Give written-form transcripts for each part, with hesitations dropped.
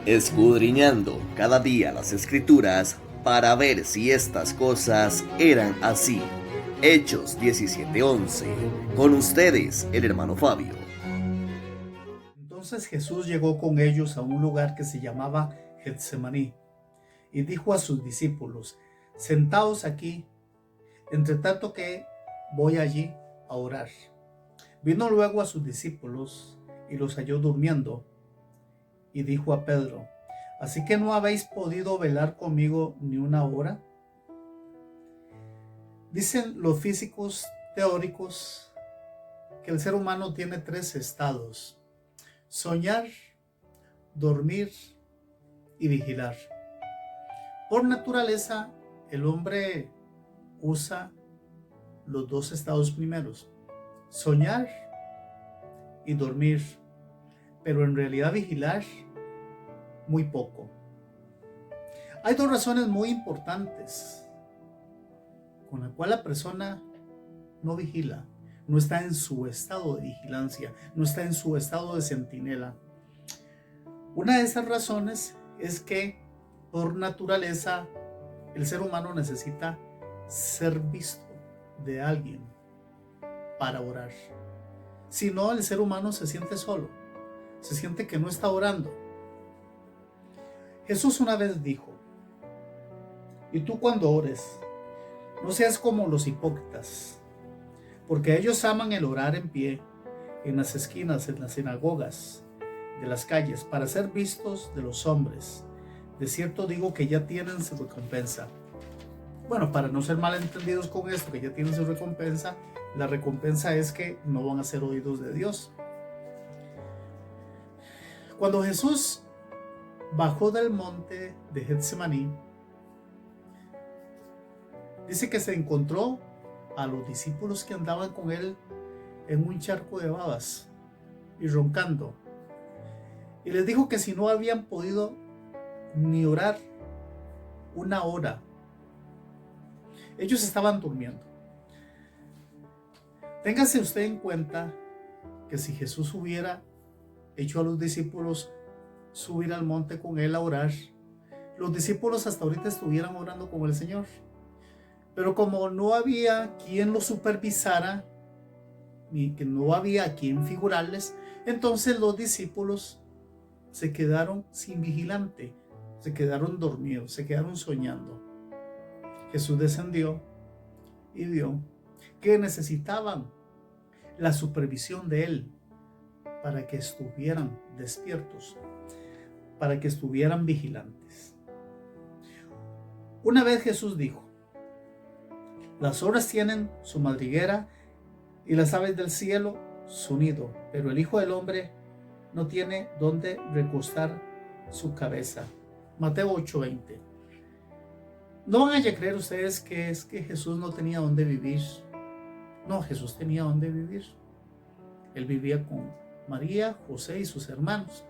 escudriñando cada día las Escrituras para ver si estas cosas eran así. Hechos 17:11. Con ustedes, el hermano Fabio. Entonces Jesús llegó con ellos a un lugar que se llamaba Getsemaní y dijo a sus discípulos: Sentaos aquí, entre tanto que voy allí a orar. Vino luego a sus discípulos y los halló durmiendo, y dijo a Pedro: ¿Así que no habéis podido velar conmigo ni una hora? Dicen los físicos teóricos que el ser humano tiene tres estados: soñar, dormir y vigilar. Por naturaleza, el hombre usa los dos estados primeros, soñar y dormir, pero en realidad vigilar muy poco. Hay dos razones muy importantes con las cuales la persona no vigila, no está en su estado de vigilancia, no está en su estado de centinela. Una de esas razones es que por naturaleza el ser humano necesita ser visto de alguien para orar. Si no, el ser humano se siente solo, se siente que no está orando. Jesús una vez dijo: y tú cuando ores, no seas como los hipócritas, porque ellos aman el orar en pie, en las esquinas, en las sinagogas de las calles, para ser vistos de los hombres. De cierto digo que ya tienen su recompensa. Bueno, para no ser malentendidos con esto, que ya tienen su recompensa, la recompensa es que no van a ser oídos de Dios. Cuando Jesús bajó del monte de Getsemaní, dice que se encontró a los discípulos que andaban con él en un charco de babas y roncando. Y les dijo que si no habían podido ni orar una hora, ellos estaban durmiendo. Téngase usted en cuenta que si Jesús hubiera hecho a los discípulos subir al monte con él a orar, los discípulos hasta ahorita estuvieran orando con el Señor. Pero como no había quien los supervisara, ni que no había quien figurarles, entonces los discípulos se quedaron sin vigilante, se quedaron dormidos, se quedaron soñando. Jesús descendió y vio que necesitaban la supervisión de él para que estuvieran despiertos, para que estuvieran vigilantes. Una vez Jesús dijo: las horas tienen su madriguera y las aves del cielo su nido, pero el Hijo del Hombre no tiene dónde recostar su cabeza. Mateo 8:20. No van a creer ustedes que es que Jesús no tenía dónde vivir. No, Jesús tenía dónde vivir. Él vivía con María, José y sus hermanos.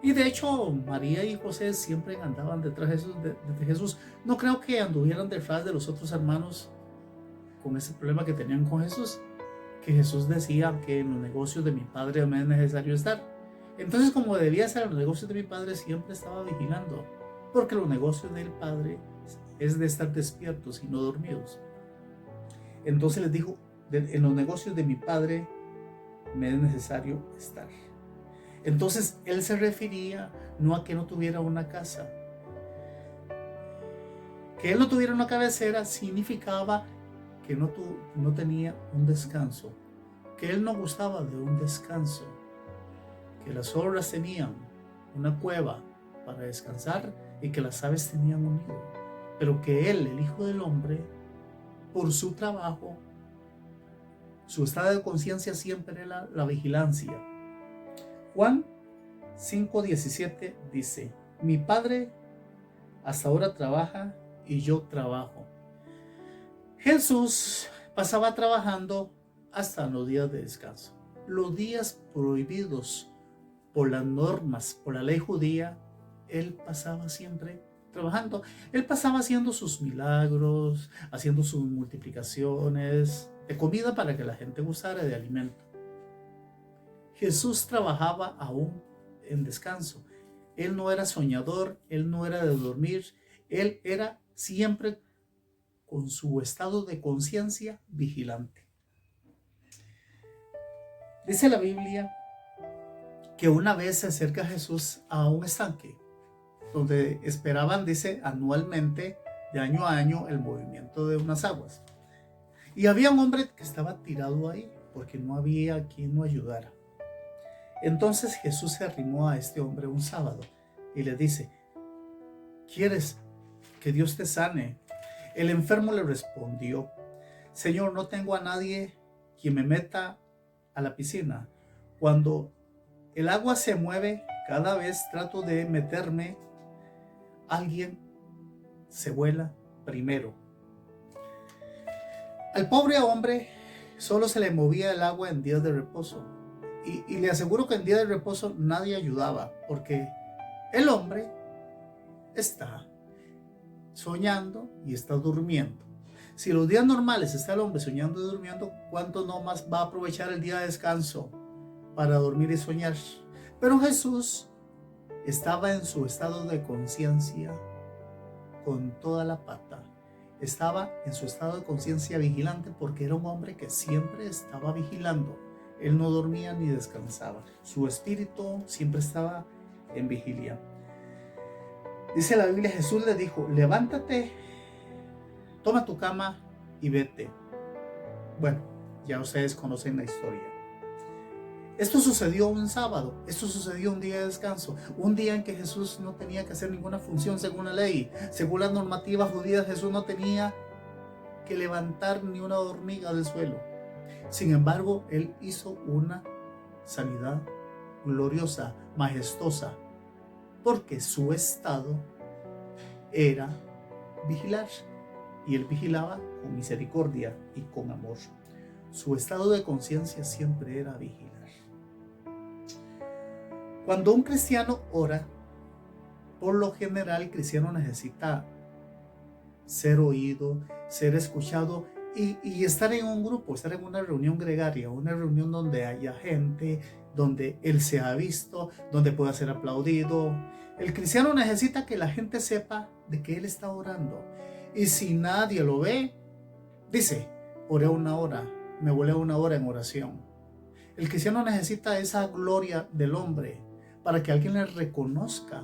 Y de hecho, María y José siempre andaban detrás de Jesús. No creo que anduvieran detrás de los otros hermanos con ese problema que tenían con Jesús, que Jesús decía que en los negocios de mi Padre me es necesario estar. Entonces, como debía ser en los negocios de mi Padre, siempre estaba vigilando, porque los negocios del Padre es de estar despiertos y no dormidos. Entonces les dijo: en los negocios de mi Padre me es necesario estar. Entonces él se refería no a que no tuviera una casa. Que él no tuviera una cabecera significaba que no tenía un descanso, que él no gustaba de un descanso, que las zorras tenían una cueva para descansar y que las aves tenían un nido, pero que él, el Hijo del Hombre, por su trabajo, su estado de conciencia siempre era la vigilancia. Juan 5:17 dice: mi Padre hasta ahora trabaja y yo trabajo. Jesús pasaba trabajando hasta los días de descanso. Los días prohibidos por las normas, por la ley judía, él pasaba siempre trabajando. Él pasaba haciendo sus milagros, haciendo sus multiplicaciones de comida para que la gente gustara de alimento. Jesús trabajaba aún en descanso. Él no era soñador, él no era de dormir, él era siempre con su estado de conciencia vigilante. Dice la Biblia que una vez se acerca Jesús a un estanque donde esperaban, dice, anualmente, de año a año, el movimiento de unas aguas. Y había un hombre que estaba tirado ahí porque no había quien lo ayudara. Entonces Jesús se arrimó a este hombre un sábado y le dice: ¿quieres que Dios te sane? El enfermo le respondió: Señor, no tengo a nadie quien me meta a la piscina. Cuando el agua se mueve, cada vez trato de meterme, alguien se vuela primero. Al pobre hombre solo se le movía el agua en días de reposo. Y le aseguro que en días de reposo nadie ayudaba, porque el hombre está soñando y está durmiendo. Si los días normales está el hombre soñando y durmiendo, ¿cuánto no más va a aprovechar el día de descanso para dormir y soñar? Pero Jesús estaba en su estado de conciencia con toda la pata. Estaba en su estado de conciencia vigilante, porque era un hombre que siempre estaba vigilando. Él no dormía ni descansaba. Su espíritu siempre estaba en vigilia. Dice la Biblia, Jesús le dijo: levántate, toma tu cama y vete. Bueno, ya ustedes conocen la historia. Esto sucedió un sábado, esto sucedió un día de descanso, un día en que Jesús no tenía que hacer ninguna función según la ley. Según las normativas judías, Jesús no tenía que levantar ni una hormiga del suelo. Sin embargo, Él hizo una sanidad gloriosa, majestuosa, porque su estado era vigilar, y Él vigilaba con misericordia y con amor. Su estado de conciencia siempre era vigilar. Cuando un cristiano ora, por lo general el cristiano necesita ser oído, ser escuchado y estar en un grupo, estar en una reunión gregaria, una reunión donde haya gente, donde Él sea visto, donde pueda ser aplaudido. El cristiano necesita que la gente sepa de que Él está orando. Y si nadie lo ve, dice: oré una hora, me volé una hora en oración. El cristiano necesita esa gloria del hombre para que alguien le reconozca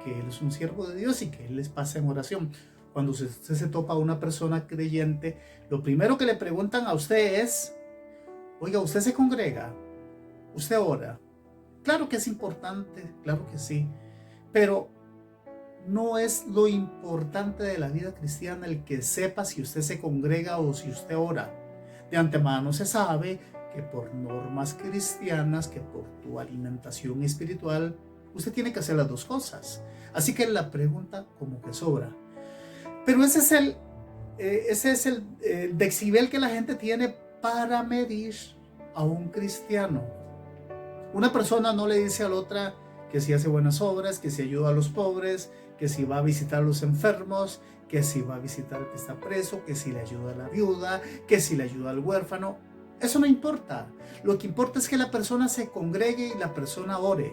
que Él es un siervo de Dios y que Él les pasa en oración. Cuando usted se topa a una persona creyente, lo primero que le preguntan a usted es: oiga, ¿usted se congrega? ¿Usted ora? Claro que es importante, claro que sí, pero no es lo importante de la vida cristiana el que sepa si usted se congrega o si usted ora. De antemano se sabe que por normas cristianas, que por tu alimentación espiritual, usted tiene que hacer las dos cosas. Así que la pregunta como que sobra. Pero ese es el decibel que la gente tiene para medir a un cristiano. Una persona no le dice a la otra que si hace buenas obras, que si ayuda a los pobres, que si va a visitar a los enfermos, que si va a visitar al que está preso, que si le ayuda a la viuda, que si le ayuda al huérfano. Eso no importa. Lo que importa es que la persona se congregue y la persona ore.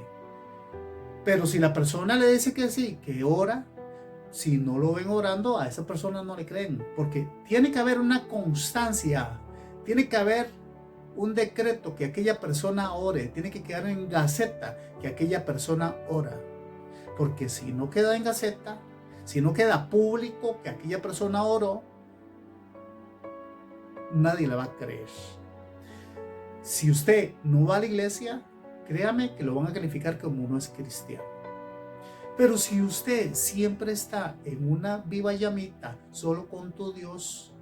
Pero si la persona le dice que sí, que ora, si no lo ven orando, a esa persona no le creen, porque tiene que haber una constancia, tiene que haber un decreto que aquella persona ore, tiene que quedar en gaceta que aquella persona ora, porque si no queda en gaceta, si no queda público que aquella persona oró, nadie le va a creer. Si usted no va a la iglesia, créame que lo van a calificar como no es cristiano. Pero si usted siempre está en una viva llamita solo con tu Dios,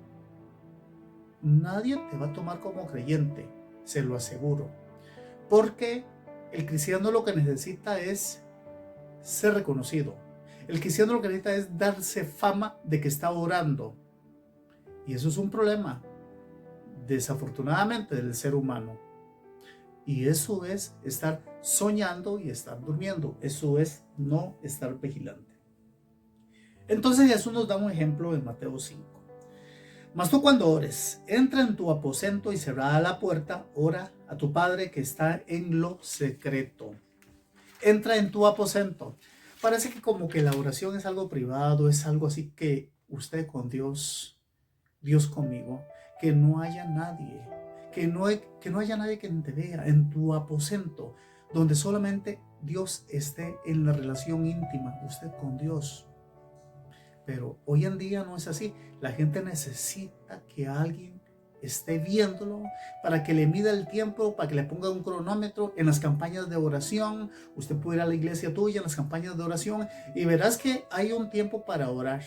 nadie te va a tomar como creyente, se lo aseguro. Porque el cristiano lo que necesita es ser reconocido. El cristiano lo que necesita es darse fama de que está orando. Y eso es un problema, desafortunadamente, del ser humano. Y eso es estar soñando y estar durmiendo. Eso es no estar vigilante. Entonces Jesús nos da un ejemplo en Mateo 5. Mas tú, cuando ores, entra en tu aposento y cerrada la puerta, ora a tu Padre que está en lo secreto. entra en tu aposento. Parece que como que la oración es algo privado, es algo así que usted con Dios, Dios conmigo, que no haya nadie, que no haya nadie que te vea en tu aposento, donde solamente Dios esté en la relación íntima, usted con Dios. Pero hoy en día no es así. La gente necesita que alguien esté viéndolo para que le mida el tiempo, para que le ponga un cronómetro en las campañas de oración. Usted puede ir a la iglesia tuya en las campañas de oración y verás que hay un tiempo para orar.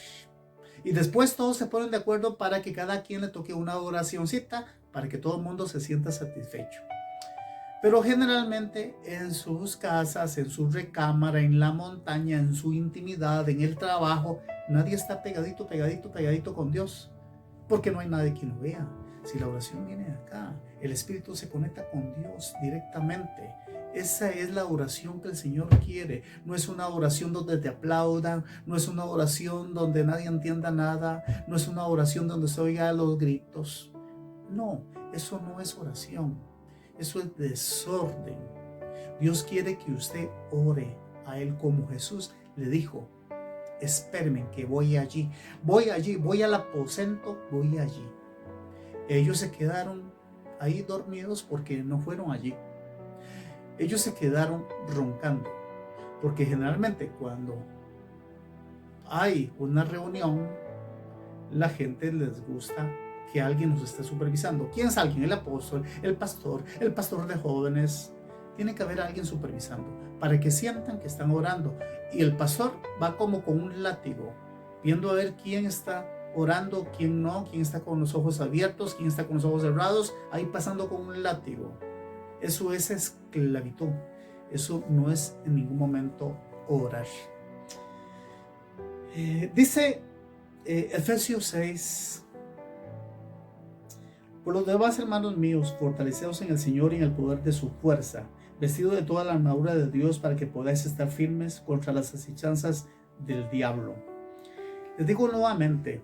Y después todos se ponen de acuerdo para que cada quien le toque una oracioncita para que todo el mundo se sienta satisfecho. Pero generalmente en sus casas, en su recámara, en la montaña, en su intimidad, en el trabajo, nadie está pegadito con Dios, porque no hay nadie que lo vea. Si la oración viene de acá, el Espíritu se conecta con Dios directamente. Esa es la oración que el Señor quiere. No es una oración donde te aplaudan, no es una oración donde nadie entienda nada, no es una oración donde se oiga los gritos. No, eso no es oración. Eso es desorden. Dios quiere que usted ore a Él como Jesús le dijo: espérenme que voy allí, voy al aposento, voy allí. Ellos se quedaron ahí dormidos porque no fueron allí. Ellos se quedaron roncando, porque generalmente cuando hay una reunión, la gente les gusta que alguien nos esté supervisando. ¿Quién es alguien? El apóstol, el pastor de jóvenes. Tiene que haber alguien supervisando para que sientan que están orando. Y el pastor va como con un látigo, viendo a ver quién está orando, quién no, quién está con los ojos abiertos, quién está con los ojos cerrados, ahí pasando con un látigo. Eso es esclavitud. Eso no es en ningún momento orar. Dice Efesios 6: por los demás, hermanos míos, fortaleceos en el Señor y en el poder de su fuerza, vestido de toda la armadura de Dios para que podáis estar firmes contra las asechanzas del diablo. Les digo nuevamente,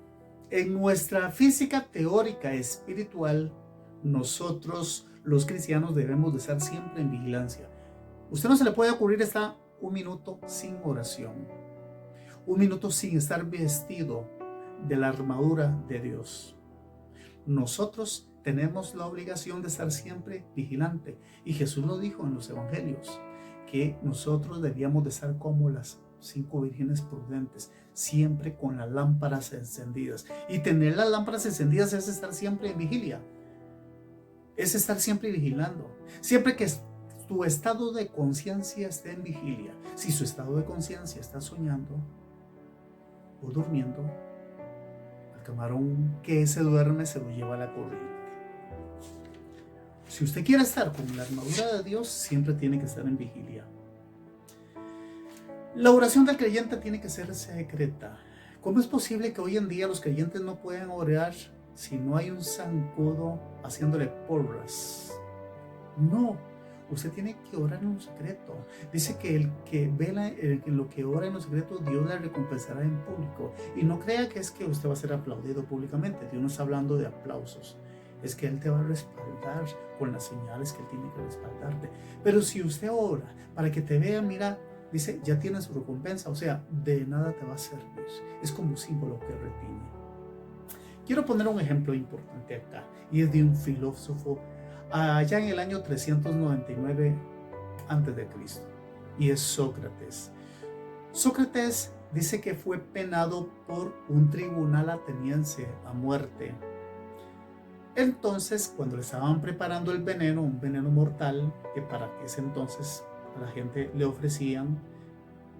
en nuestra física teórica espiritual, nosotros los cristianos debemos de estar siempre en vigilancia. Usted no se le puede ocurrir estar un minuto sin oración, un minuto sin estar vestido de la armadura de Dios. Nosotros tenemos la obligación de estar siempre vigilante. Y Jesús lo dijo en los evangelios, que nosotros debíamos de estar como las 5 vírgenes prudentes, siempre con las lámparas encendidas. Y tener las lámparas encendidas es estar siempre en vigilia. Es estar siempre vigilando. Siempre que tu estado de conciencia esté en vigilia. Si su estado de conciencia está soñando o durmiendo, el camarón que se duerme se lo lleva a la corriente. Si usted quiere estar con la armadura de Dios, siempre tiene que estar en vigilia. La oración del creyente tiene que ser secreta. ¿Cómo es posible que hoy en día los creyentes no puedan orar si no hay un zancudo haciéndole porras? No, usted tiene que orar en un secreto. Dice que el que vela en lo que ora en los secretos, Dios le recompensará en público. Y no crea que es que usted va a ser aplaudido públicamente. Dios no está hablando de aplausos. Es que Él te va a respaldar con las señales que Él tiene que respaldarte. Pero si usted ora para que te vean, mira, dice, ya tienes su recompensa. O sea, de nada te va a servir. Es como un símbolo que retiene. Quiero poner un ejemplo importante acá. Y es de un filósofo allá en el año 399 a.C. y es Sócrates. Sócrates dice que fue penado por un tribunal ateniense a muerte. Entonces, cuando le estaban preparando el veneno, un veneno mortal, que para ese entonces a la gente le ofrecían,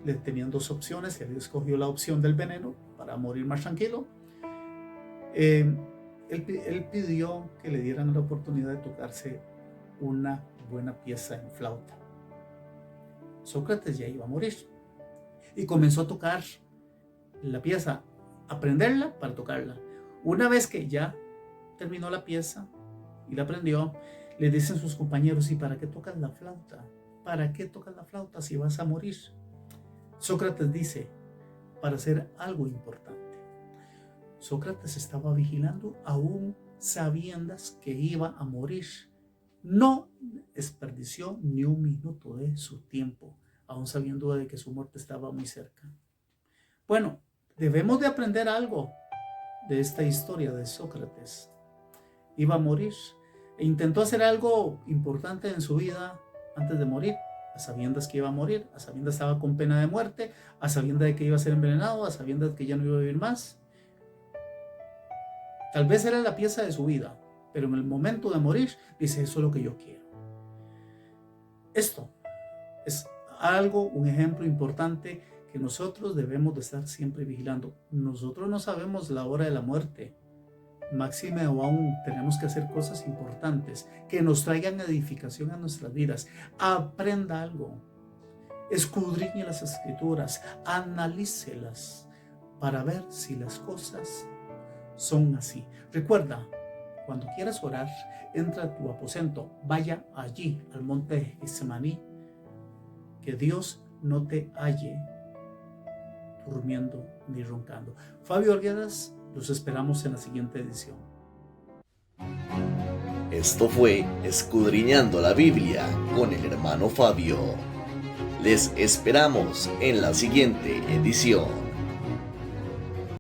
le tenían dos opciones, y él escogió la opción del veneno para morir más tranquilo. Él pidió que le dieran la oportunidad de tocarse una buena pieza en flauta. Sócrates ya iba a morir y comenzó a tocar la pieza, aprenderla para tocarla. Una vez que ya terminó la pieza y la aprendió, le dicen sus compañeros: ¿y para qué tocas la flauta? ¿Para qué tocas la flauta si vas a morir? Sócrates dice: para hacer algo importante. Sócrates estaba vigilando aún sabiendas que iba a morir. No desperdició ni un minuto de su tiempo aún sabiendo de que su muerte estaba muy cerca. Bueno, debemos de aprender algo de esta historia de Sócrates. Iba a morir e intentó hacer algo importante en su vida antes de morir, a sabiendas que iba a morir, a sabiendas que estaba con pena de muerte, a sabiendas de que iba a ser envenenado, a sabiendas que ya no iba a vivir más. Tal vez era la pieza de su vida, pero en el momento de morir dice: eso es lo que yo quiero. Esto es un ejemplo importante que nosotros debemos de estar siempre vigilando. Nosotros no sabemos la hora de la muerte. Máxime o aún tenemos que hacer cosas importantes que nos traigan edificación a nuestras vidas. Aprenda algo, escudriñe las escrituras, analícelas para ver si las cosas son así. Recuerda, cuando quieras orar, entra a tu aposento, vaya allí al monte de Getsemaní, que Dios no te halle durmiendo ni roncando. Fabio Arguedas, los esperamos en la siguiente edición. Esto fue Escudriñando la Biblia con el hermano Fabio. Les esperamos en la siguiente edición.